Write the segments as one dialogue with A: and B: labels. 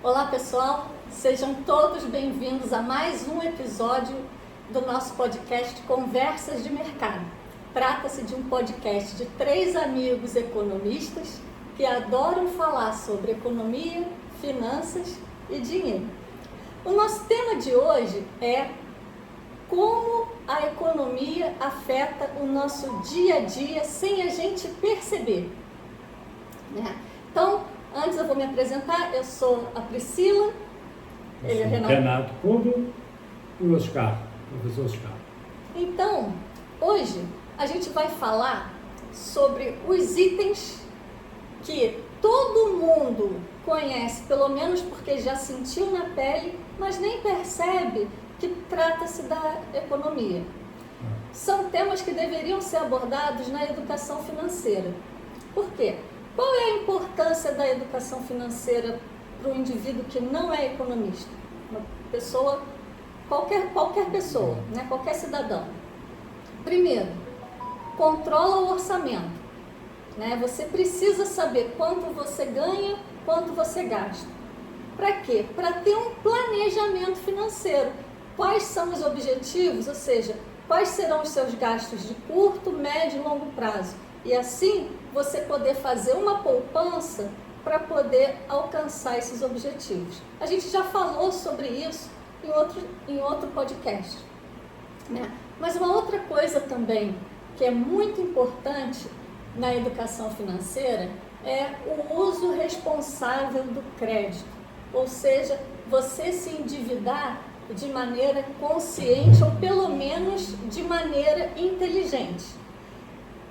A: Olá pessoal, sejam todos bem-vindos a mais um episódio do nosso podcast Conversas de Mercado. Trata-se de um podcast de 3 amigos economistas que adoram falar sobre economia, finanças e dinheiro. O nosso tema de hoje é como a economia afeta o nosso dia a dia sem a gente perceber, né? Então, antes eu vou me apresentar, eu sou a Priscila,
B: ele é Renato Cubo e o Oscar, o professor Oscar.
A: Então, hoje a gente vai falar sobre os itens que todo mundo conhece, pelo menos porque já sentiu na pele, mas nem percebe que trata-se da economia. São temas que deveriam ser abordados na educação financeira. Por quê? Qual é a importância da educação financeira para o indivíduo que não é economista? Uma pessoa, qualquer pessoa, né? Qualquer cidadão. Primeiro, controla o orçamento, né? Você precisa saber quanto você ganha, quanto você gasta. Para quê? Para ter um planejamento financeiro. Quais são os objetivos, ou seja, quais serão os seus gastos de curto, médio e longo prazo. E assim, você poder fazer uma poupança para poder alcançar esses objetivos. A gente já falou sobre isso em outro podcast, né? Mas uma outra coisa também que é muito importante na educação financeira é o uso responsável do crédito. Ou seja, você se endividar de maneira consciente ou pelo menos de maneira inteligente.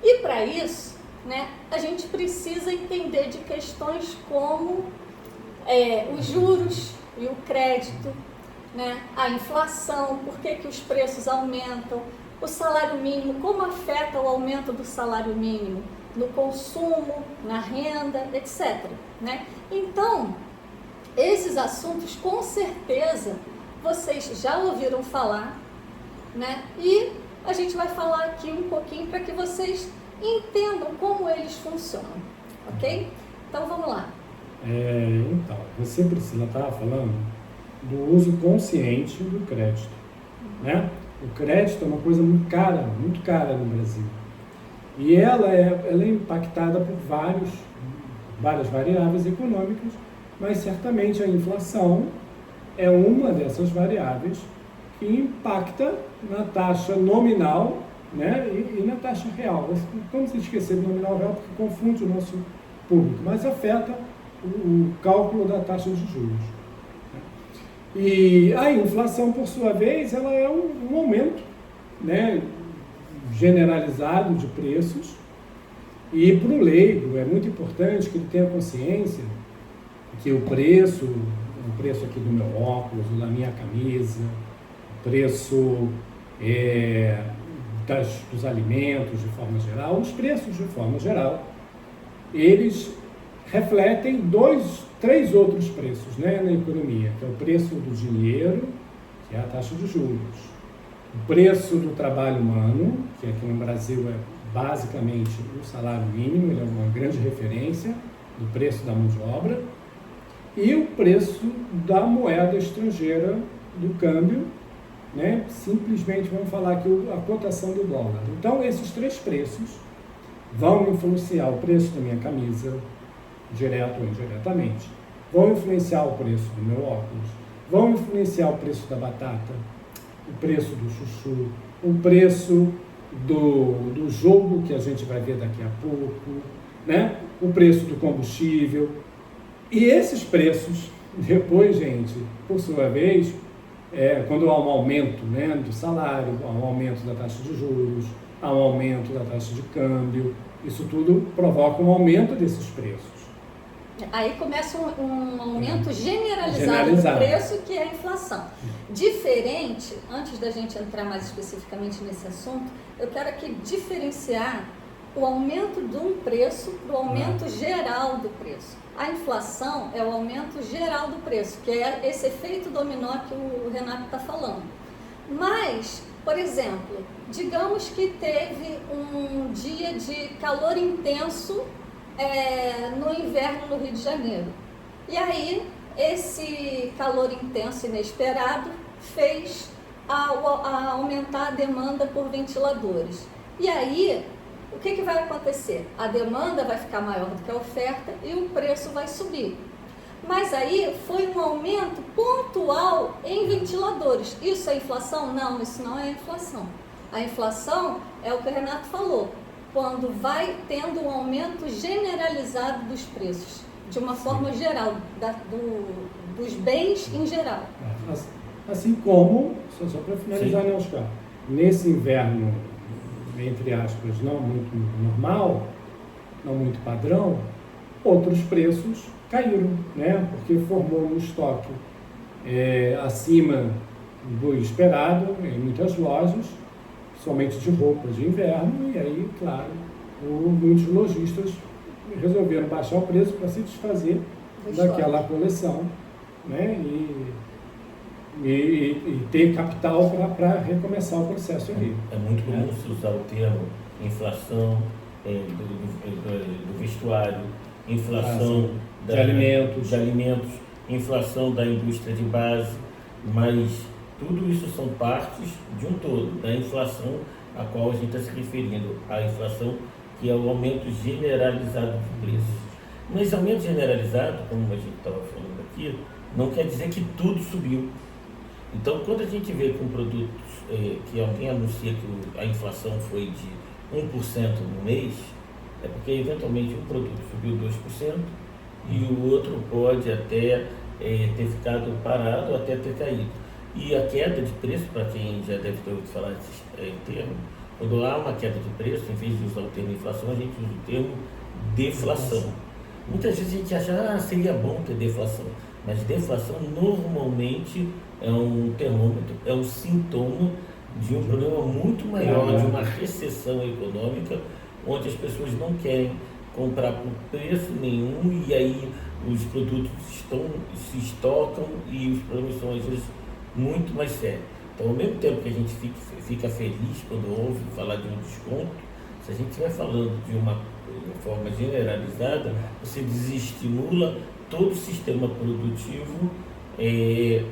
A: E para isso, né, a gente precisa entender de questões como os juros e o crédito, né, a inflação, por que os preços aumentam, o salário mínimo, como afeta o aumento do salário mínimo no consumo, na renda, etc. Né? Então, esses assuntos com certeza vocês já ouviram falar, né? E a gente vai falar aqui um pouquinho para que vocês entendam como eles funcionam, ok? Então vamos lá.
B: Então, você, Priscila, estava falando do uso consciente do crédito, né? O crédito é uma coisa muito cara no Brasil. E ela é impactada por várias variáveis econômicas, mas certamente a inflação é uma dessas variáveis que impacta na taxa nominal, né, e na taxa real. Vamos esquecer do nominal real porque confunde o nosso público, mas afeta o cálculo da taxa de juros. E a inflação, por sua vez, ela é um aumento, né, generalizado de preços. E para o leigo é muito importante que ele tenha consciência que o preço aqui do meu óculos, da minha camisa, o preço dos alimentos de forma geral, os preços de forma geral, eles refletem 3 outros preços, né, na economia, que é o preço do dinheiro, que é a taxa de juros, o preço do trabalho humano, que aqui no Brasil é basicamente o salário mínimo, ele é uma grande referência do preço da mão de obra, e o preço da moeda estrangeira, do câmbio, né? Simplesmente vamos falar aqui a cotação do dólar. Então, esses 3 preços vão influenciar o preço da minha camisa, direto ou indiretamente, vão influenciar o preço do meu óculos, vão influenciar o preço da batata, o preço do chuchu, o preço do jogo que a gente vai ver daqui a pouco, né? O preço do combustível. E esses preços, depois, gente, por sua vez, quando há um aumento, né, do salário, há um aumento da taxa de juros, há um aumento da taxa de câmbio, isso tudo provoca um aumento desses preços.
A: Aí começa um aumento generalizado do preço, que é a inflação. Diferente, antes da gente entrar mais especificamente nesse assunto, eu quero aqui diferenciar o aumento de um preço para o aumento geral do preço. A inflação é o aumento geral do preço, que é esse efeito dominó que o Renato está falando. Mas, por exemplo, digamos que teve um dia de calor intenso no inverno no Rio de Janeiro. E aí esse calor intenso inesperado fez aumentar a demanda por ventiladores. E aí, o que vai acontecer? A demanda vai ficar maior do que a oferta e o preço vai subir. Mas aí foi um aumento pontual em ventiladores. Isso é inflação? Não, isso não é inflação. A inflação é o que o Renato falou, quando vai tendo um aumento generalizado dos preços, de uma forma geral, dos bens em geral.
B: Assim como, só para finalizar, né, Oscar, nesse inverno, entre aspas, não muito normal, não muito padrão, outros preços caíram, né? Porque formou um estoque acima do esperado em muitas lojas, somente de roupas de inverno, e aí, claro, muitos lojistas resolveram baixar o preço para se desfazer daquela coleção, né? E ter capital para recomeçar o processo ali.
C: É muito comum se usar o termo inflação do vestuário, inflação
B: de
C: alimentos, inflação da indústria de base, mas tudo isso são partes de um todo, da inflação a qual a gente está se referindo, a inflação que é o aumento generalizado de preços. Mas aumento generalizado, como a gente estava falando aqui, não quer dizer que tudo subiu. Então, quando a gente vê com produtos que alguém anuncia que a inflação foi de 1% no mês, é porque eventualmente um produto subiu 2% e o outro pode até ter ficado parado, até ter caído. E a queda de preço, para quem já deve ter ouvido falar desse termo, quando há uma queda de preço, em vez de usar o termo inflação, a gente usa o termo deflação. Muitas vezes a gente acha, seria bom ter deflação, mas deflação normalmente é um termômetro, é um sintoma de um problema muito maior, de uma recessão econômica, onde as pessoas não querem comprar por preço nenhum e aí os produtos se estocam e os problemas são às vezes muito mais sérios. Então, ao mesmo tempo que a gente fica feliz quando ouve falar de um desconto, se a gente estiver falando de uma forma generalizada, você desestimula todo o sistema produtivo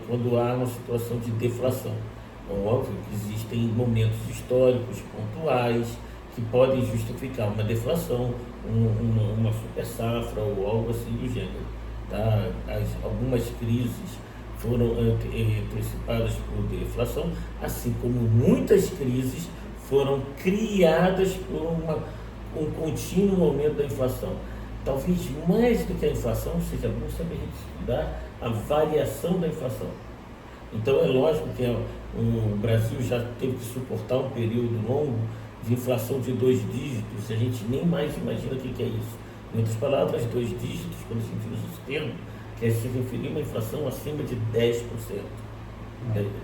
C: quando há uma situação de deflação. Então, óbvio que existem momentos históricos pontuais que podem justificar uma deflação, uma super safra ou algo assim do gênero. Tá? Algumas crises foram antecipadas por deflação, assim como muitas crises foram criadas por um contínuo aumento da inflação. Talvez mais do que a inflação, seja bom sempre a gente estudar a variação da inflação. Então é lógico que o Brasil já teve que suportar um período longo de inflação de 2 dígitos, a gente nem mais imagina o que é isso. Em outras palavras, 2 dígitos, quando a gente usa esse termo, quer se referir a uma inflação acima de 10%.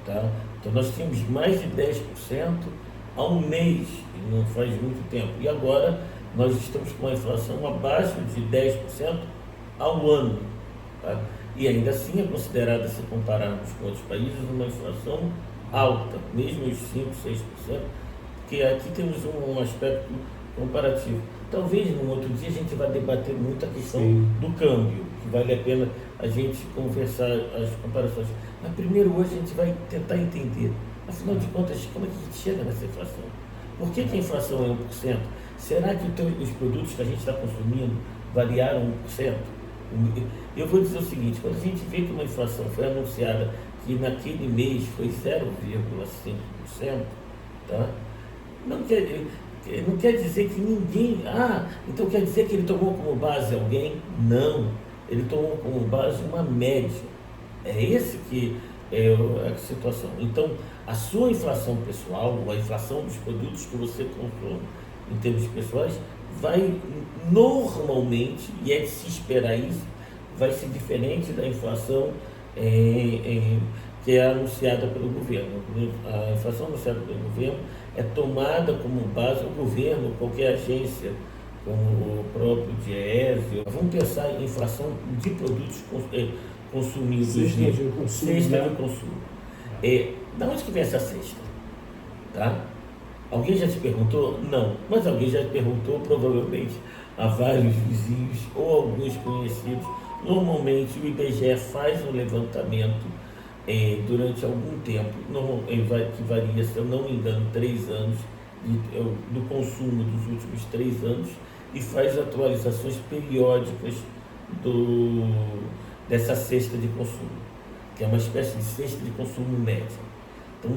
C: Tá? Então nós tínhamos mais de 10% ao mês, e não faz muito tempo. E agora nós estamos com uma inflação abaixo de 10% ao ano. Tá? E ainda assim é considerada, se compararmos com outros países, uma inflação alta, mesmo os 5%, 6%, porque aqui temos um aspecto comparativo. Talvez num outro dia a gente vai debater muito a questão do câmbio, que vale a pena a gente conversar as comparações. Mas primeiro hoje a gente vai tentar entender, afinal de contas, como é que a gente chega nessa inflação? Por que a inflação é 1%? Será que os produtos que a gente está consumindo variaram 1%? Eu vou dizer o seguinte, quando a gente vê que uma inflação foi anunciada que naquele mês foi 0,5%, tá? Não quer dizer que ninguém... então quer dizer que ele tomou como base alguém? Não, ele tomou como base uma média. É esse que é a situação. Então, a sua inflação pessoal, a inflação dos produtos que você consome em termos pessoais, vai normalmente, e é de se esperar isso, vai ser diferente da inflação que é anunciada pelo governo. A inflação anunciada pelo governo é tomada como base o governo, qualquer agência, como o próprio DIEESE. Vamos pensar em inflação de produtos consumidos.
B: Cesta de consumo.
C: Da onde que vem essa cesta? Tá? Alguém já te perguntou? Não, mas alguém já te perguntou provavelmente a vários vizinhos ou alguns conhecidos Normalmente o IBGE faz um levantamento durante algum tempo, que varia, se eu não me engano, 3 anos, do consumo dos últimos 3 anos, e faz atualizações periódicas dessa cesta de consumo, que é uma espécie de cesta de consumo média. Então,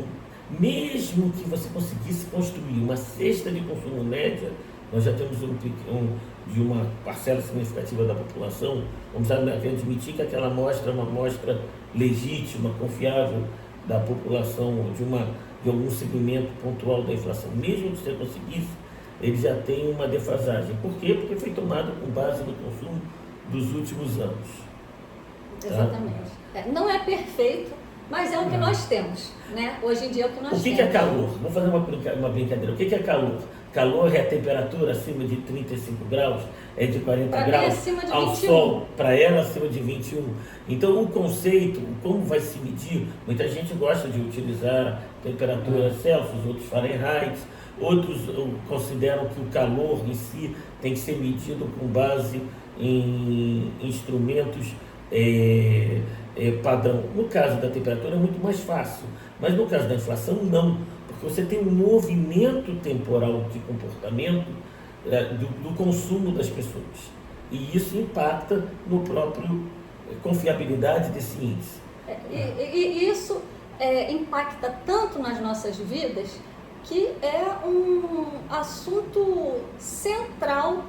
C: mesmo que você conseguisse construir uma cesta de consumo média, nós já temos de uma parcela significativa da população, vamos admitir que aquela amostra é uma amostra legítima, confiável da população, de algum segmento pontual da inflação. Mesmo que você conseguisse, ele já tem uma defasagem. Por quê? Porque foi tomado com base no consumo dos últimos anos.
A: Exatamente. Não é perfeito, mas é o que nós temos, né? Hoje em dia é o que nós temos.
C: O que é calor? Vamos fazer uma brincadeira. O que é calor? Calor é a temperatura acima de 35 graus, é de 40
A: pra
C: graus,
A: acima de
C: ao
A: 21.
C: sol, para ela acima de 21. Então o conceito, como vai se medir, muita gente gosta de utilizar temperatura Celsius, outros Fahrenheit, outros consideram que o calor em si tem que ser medido com base em instrumentos padrão. No caso da temperatura é muito mais fácil, mas no caso da inflação não, porque você tem um movimento temporal de comportamento do consumo das pessoas, e isso impacta no próprio confiabilidade desse índice.
A: E isso impacta tanto nas nossas vidas que é um assunto central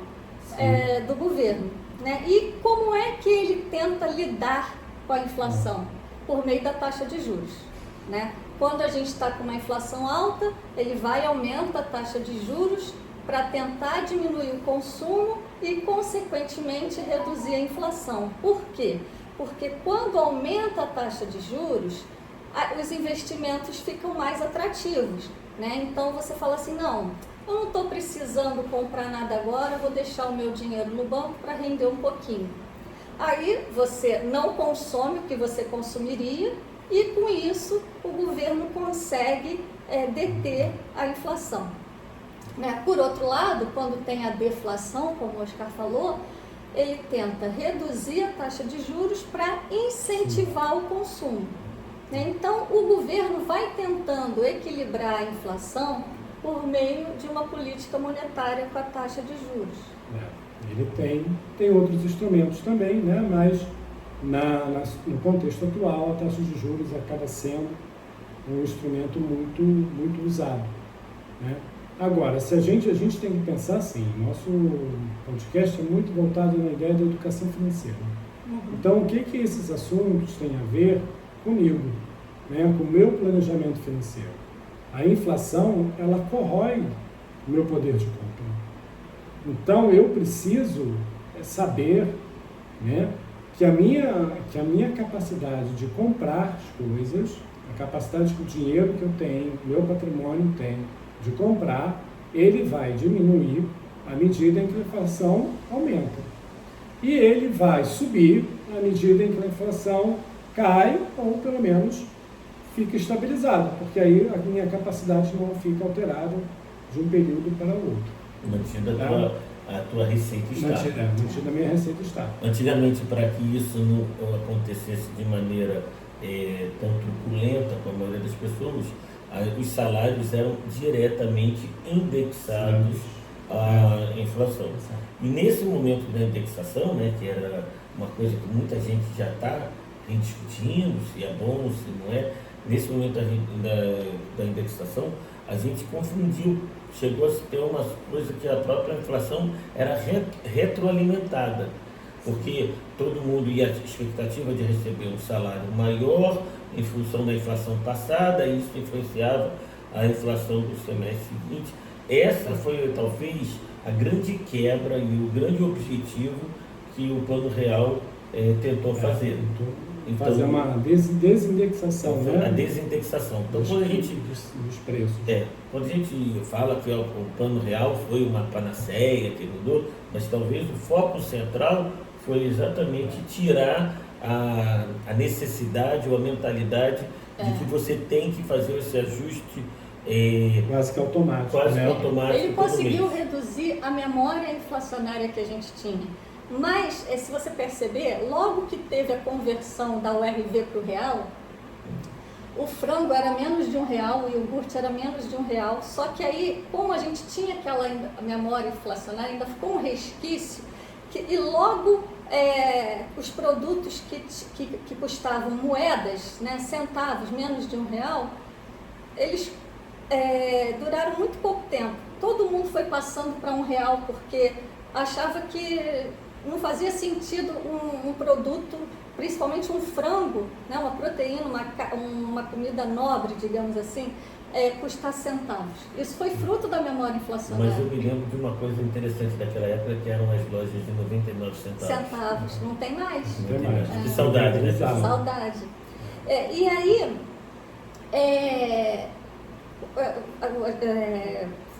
A: do governo, né? E como é que ele tenta lidar com a inflação? Por meio da taxa de juros, né? Quando a gente está com uma inflação alta, ele vai e aumenta a taxa de juros para tentar diminuir o consumo e, consequentemente, reduzir a inflação. Por quê? Porque quando aumenta a taxa de juros, os investimentos ficam mais atrativos, né? Então você fala assim, não, eu não estou precisando comprar nada agora, vou deixar o meu dinheiro no banco para render um pouquinho. Aí você não consome o que você consumiria e com isso o governo consegue deter a inflação. Né? Por outro lado, quando tem a deflação, como o Oscar falou, ele tenta reduzir a taxa de juros para incentivar o consumo. Né? Então o governo vai tentando equilibrar a inflação por meio de uma política monetária com a taxa de juros.
B: Ele tem outros instrumentos também, né? Mas no contexto atual a taxa de juros acaba sendo um instrumento muito usado, né? Agora, a gente tem que pensar assim, nosso podcast é muito voltado na ideia da educação financeira. Então, o que esses assuntos têm a ver comigo, né? Com o meu planejamento financeiro? A inflação, ela corrói o meu poder de compra. Então, eu preciso saber, né, que a minha capacidade de comprar as coisas, a capacidade que o dinheiro que eu tenho, o meu patrimônio tem de comprar, ele vai diminuir à medida em que a inflação aumenta. E ele vai subir à medida em que a inflação cai, ou pelo menos fica estabilizada, porque aí a minha capacidade não fica alterada de um período para o outro.
C: Mantida a tua receita estável.
B: Mantida a minha receita estável.
C: Antigamente, para que isso não acontecesse de maneira tão truculenta com a maioria das pessoas, os salários eram diretamente indexados à inflação. E nesse momento da indexação, né, que era uma coisa que muita gente já está discutindo, se é bom, se não é, nesse momento da indexação, a gente confundiu, chegou a se ter uma coisa que a própria inflação era retroalimentada, porque todo mundo ia a expectativa de receber um salário maior em função da inflação passada, e isso influenciava a inflação do semestre seguinte. Essa foi talvez a grande quebra e o grande objetivo que o Plano Real tentou fazer.
B: Então, fazer uma desindexação, né?
C: A desindexação. Então, quando a gente
B: dos preços.
C: Quando a gente fala que o Plano Real foi uma panaceia que mudou, mas talvez o foco central foi exatamente tirar a necessidade ou a mentalidade de que você tem que fazer esse ajuste
B: quase que automático.
C: Quase que automático.
A: Ele conseguiu reduzir a memória inflacionária que a gente tinha. Mas, se você perceber, logo que teve a conversão da URV para o real, o frango era menos de R$1, o iogurte era menos de R$1, só que aí, como a gente tinha aquela memória inflacionária, ainda ficou um resquício, e logo os produtos que custavam moedas, né, centavos, menos de R$1, eles duraram muito pouco tempo. Todo mundo foi passando para R$1 porque achava que não fazia sentido um produto, principalmente um frango, né, uma proteína, uma comida nobre, digamos assim, custar centavos. Isso foi fruto da memória inflacionária.
C: Mas eu me lembro de uma coisa interessante daquela época, que eram as lojas de 99
A: centavos. Não tem mais.
C: Não tem mais. Que saudade, né?
A: Saudade. E aí,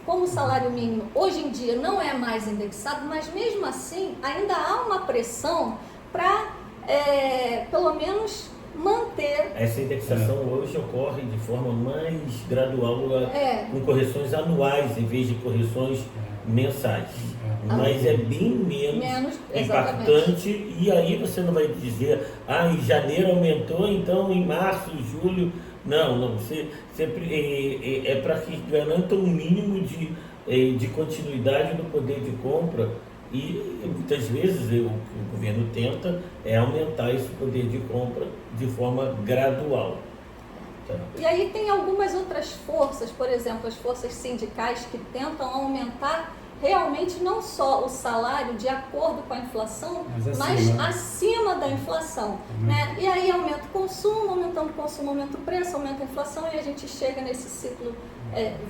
A: como o salário mínimo hoje em dia não é mais indexado, mas mesmo assim ainda há uma pressão para pelo menos manter.
C: Essa indexação hoje ocorre de forma mais gradual, com correções anuais em vez de correções mensais. Mas é bem menos impactante, e aí você não vai dizer, em janeiro aumentou, então em março, julho. Não, você sempre é para que garanta um mínimo de continuidade do poder de compra, e muitas vezes o governo tenta aumentar esse poder de compra de forma gradual. Tá?
A: E aí tem algumas outras forças, por exemplo, as forças sindicais que tentam aumentar realmente não só o salário de acordo com a inflação, mas acima da inflação. Né? E aí aumenta o consumo, aumentando o consumo, aumenta o preço, aumenta a inflação, e a gente chega nesse ciclo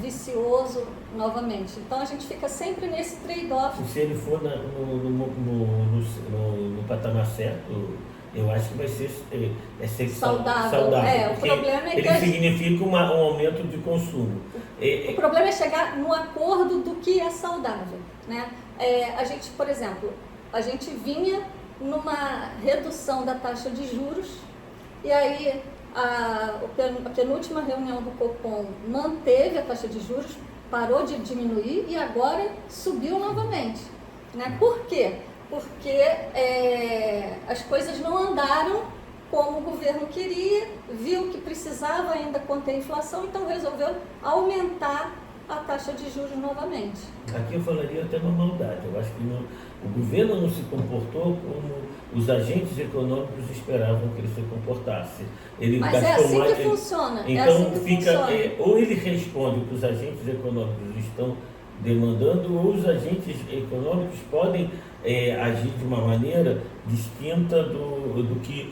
A: vicioso novamente. Então a gente fica sempre nesse trade-off.
C: Se ele for no patamar certo, eu acho que vai ser saudável.
A: O problema é que
C: ele significa um aumento de consumo.
A: O problema é chegar no acordo do que é saudável. Né? A gente, por exemplo, a gente vinha numa redução da taxa de juros, e aí a penúltima reunião do Copom manteve a taxa de juros, parou de diminuir e agora subiu novamente. Né? Por quê? Porque as coisas não andaram como o governo queria, viu que precisava ainda conter a inflação, então resolveu aumentar a taxa de juros novamente.
C: Aqui eu falaria até uma maldade. Eu acho que o governo não se comportou como os agentes econômicos esperavam que ele se comportasse.
A: Mas é assim que funciona.
C: Então ou ele responde o que os agentes econômicos estão demandando, ou os agentes econômicos podem agir de uma maneira distinta do que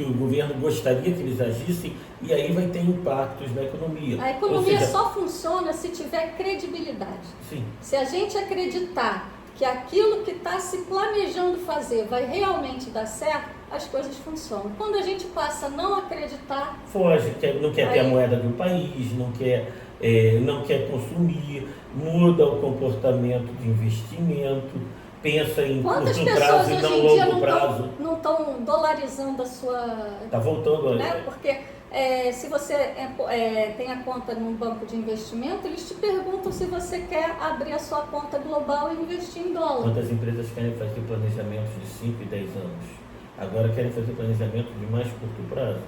C: o governo gostaria que eles agissem, e aí vai ter impactos na economia.
A: A economia só funciona se tiver credibilidade.
C: Sim.
A: Se a gente acreditar que aquilo que está se planejando fazer vai realmente dar certo, as coisas funcionam. Quando a gente passa a não acreditar...
C: Foge, não quer ter a moeda do país, não quer consumir, muda o comportamento de investimento, pensa em curto prazo e não longo prazo.
A: Não estão dolarizando a sua...
C: Está voltando.
A: Né? Porque se você tem a conta num banco de investimento, eles te perguntam se você quer abrir a sua conta global e investir em dólar.
C: Quantas empresas querem fazer planejamentos de 5 e 10 anos? Agora querem fazer planejamento de mais curto prazo.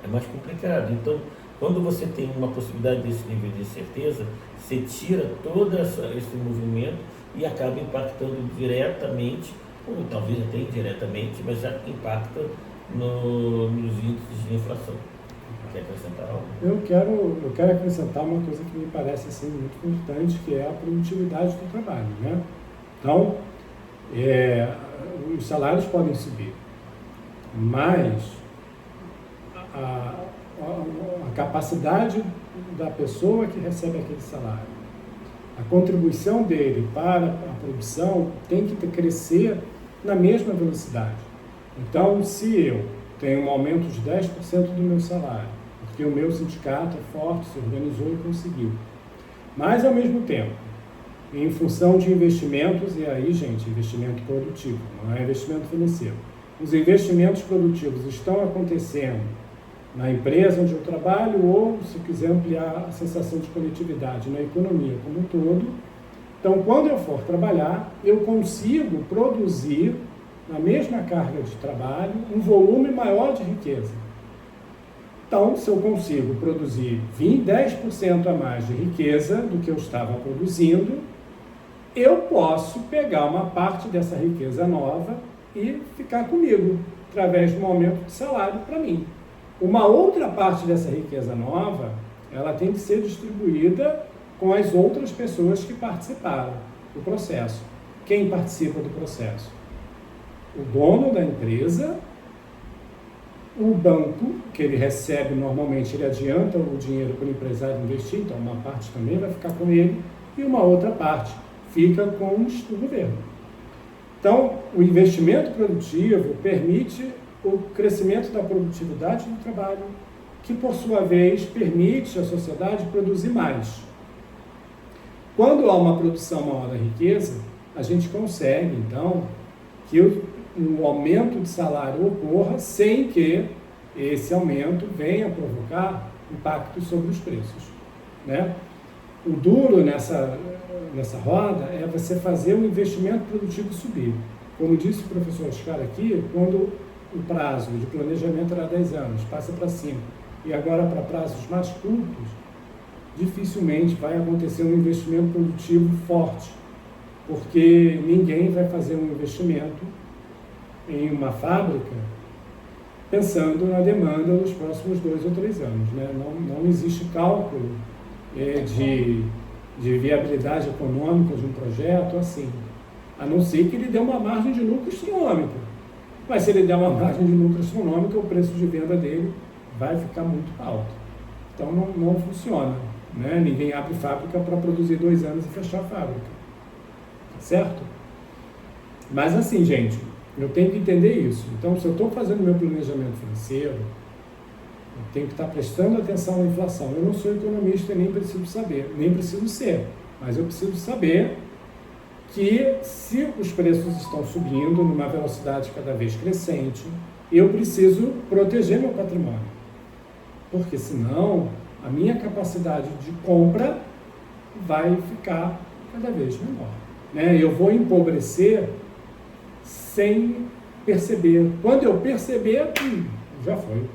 C: É mais complicado. Então, quando você tem uma possibilidade desse nível de incerteza, você tira todo esse movimento e acaba impactando diretamente, ou talvez até indiretamente, mas já impacta nos índices de inflação. Quer acrescentar algo?
B: Eu quero acrescentar uma coisa que me parece assim, muito importante, que é a produtividade do trabalho. Né? Então, os salários podem subir, mas a capacidade da pessoa que recebe aquele salário, a contribuição dele para a produção tem que crescer na mesma velocidade. Então, se eu tenho um aumento de 10% do meu salário, porque o meu sindicato é forte, se organizou e conseguiu, mas ao mesmo tempo, em função de investimentos, e aí, gente, investimento produtivo, não é investimento financeiro, os investimentos produtivos estão acontecendo na empresa onde eu trabalho, ou, se quiser ampliar a sensação de coletividade, na economia como um todo, Então, quando eu for trabalhar, eu consigo produzir, na mesma carga de trabalho, um volume maior de riqueza. Então, se eu consigo produzir 10% a mais de riqueza do que eu estava produzindo, eu posso pegar uma parte dessa riqueza nova e ficar comigo, através de um aumento de salário para mim. Uma outra parte dessa riqueza nova, ela tem que ser distribuída com as outras pessoas que participaram do processo. Quem participa do processo? O dono da empresa, o banco, que ele recebe normalmente, ele adianta o dinheiro para o empresário investir, então uma parte também vai ficar com ele, e uma outra parte fica com o governo. Então, o investimento produtivo permite o crescimento da produtividade do trabalho, que por sua vez permite à sociedade produzir mais. Quando há uma produção maior da riqueza, a gente consegue, então, que um aumento de salário ocorra sem que esse aumento venha provocar impacto sobre os preços, né? O duro nessa roda é você fazer o investimento produtivo subir. Como disse o professor Oscar aqui, quando o prazo de planejamento era 10 anos, passa para 5, e agora para prazos mais curtos, dificilmente vai acontecer um investimento produtivo forte, porque ninguém vai fazer um investimento em uma fábrica pensando na demanda nos próximos 2 ou 3 anos, né? Não existe cálculo de viabilidade econômica de um projeto assim, a não ser que ele dê uma margem de lucro astronômica. Mas se ele der uma margem de lucro astronômica, o preço de venda dele vai ficar muito alto. Então não funciona, né? Ninguém abre fábrica para produzir 2 anos e fechar a fábrica, certo? Mas assim, gente, eu tenho que entender isso. Então, se eu estou fazendo meu planejamento financeiro, eu tenho que estar prestando atenção à inflação. Eu não sou economista e nem preciso saber, nem preciso ser, mas eu preciso saber que se os preços estão subindo numa velocidade cada vez crescente, eu preciso proteger meu patrimônio, porque senão a minha capacidade de compra vai ficar cada vez menor, né? Eu vou empobrecer sem perceber. Quando eu perceber, já foi.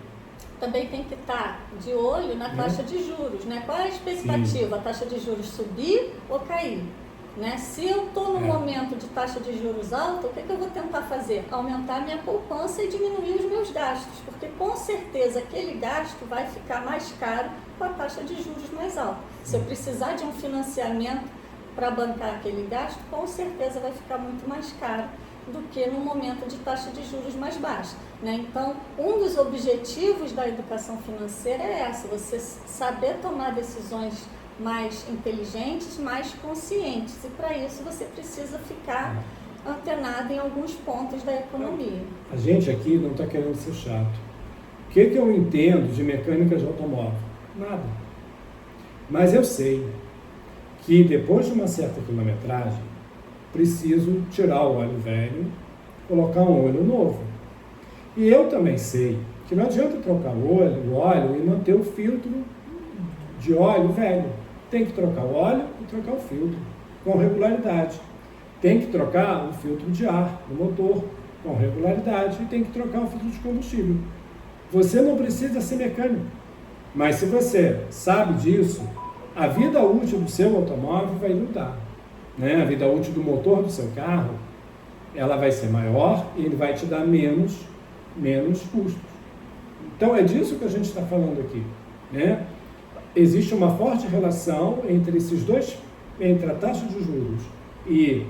A: Também tem que estar de olho na taxa de juros, né? Qual é a expectativa? Sim. A taxa de juros subir ou cair? Né? Se eu estou no momento de taxa de juros alta, o que eu vou tentar fazer? Aumentar minha poupança e diminuir os meus gastos, porque com certeza aquele gasto vai ficar mais caro com a taxa de juros mais alta. Se eu precisar de um financiamento para bancar aquele gasto, com certeza vai ficar muito mais caro do que no momento de taxa de juros mais baixa, né? Então, um dos objetivos da educação financeira é essa, você saber tomar decisões mais inteligentes, mais conscientes, e para isso você precisa ficar antenado em alguns pontos da economia.
B: A gente aqui não está querendo ser chato. O que eu entendo de mecânica de automóvel? Nada. Mas eu sei que depois de uma certa quilometragem, preciso tirar o óleo velho, colocar um óleo novo. E eu também sei que não adianta trocar o óleo e manter o filtro de óleo velho. Tem que trocar o óleo e trocar o filtro com regularidade. Tem que trocar o filtro de ar do motor com regularidade e tem que trocar o filtro de combustível. Você não precisa ser mecânico, mas se você sabe disso, a vida útil do seu automóvel vai mudar, né? A vida útil do motor do seu carro, ela vai ser maior e ele vai te dar menos custos. Então é disso que a gente está falando aqui, né? Existe uma forte relação entre esses dois, entre a taxa de juros e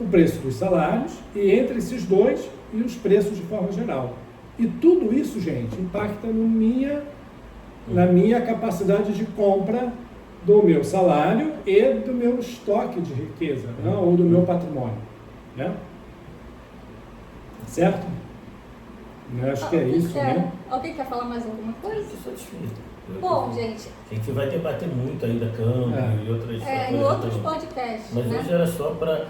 B: o preço dos salários, e entre esses dois e os preços de forma geral. E tudo isso, gente, impacta na minha capacidade de compra do meu salário e do meu estoque de riqueza, né? Ou do meu patrimônio, né? Certo? Eu acho que é isso, né?
A: Alguém quer falar mais alguma coisa?
C: Eu sou satisfeito.
A: Bom, gente...
C: A gente vai debater muito ainda câmbio e outras coisas.
A: Em outros podcasts.
C: Mas
A: né?
C: hoje era só para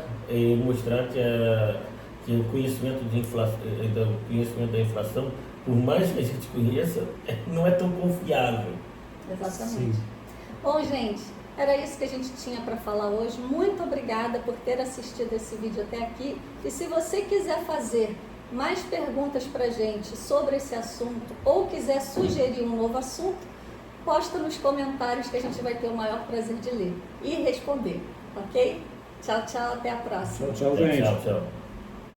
C: mostrar que o conhecimento da inflação, por mais que a gente conheça, não é tão confiável.
A: Exatamente. Sim. Bom, gente, Era isso que a gente tinha para falar hoje. Muito obrigada por ter assistido esse vídeo até aqui. E se você quiser fazer mais perguntas para a gente sobre esse assunto ou quiser sugerir um novo assunto, posta nos comentários que a gente vai ter o maior prazer de ler e responder, ok? Tchau, tchau, até a próxima.
B: Tchau, tchau, gente.
C: Tchau, tchau.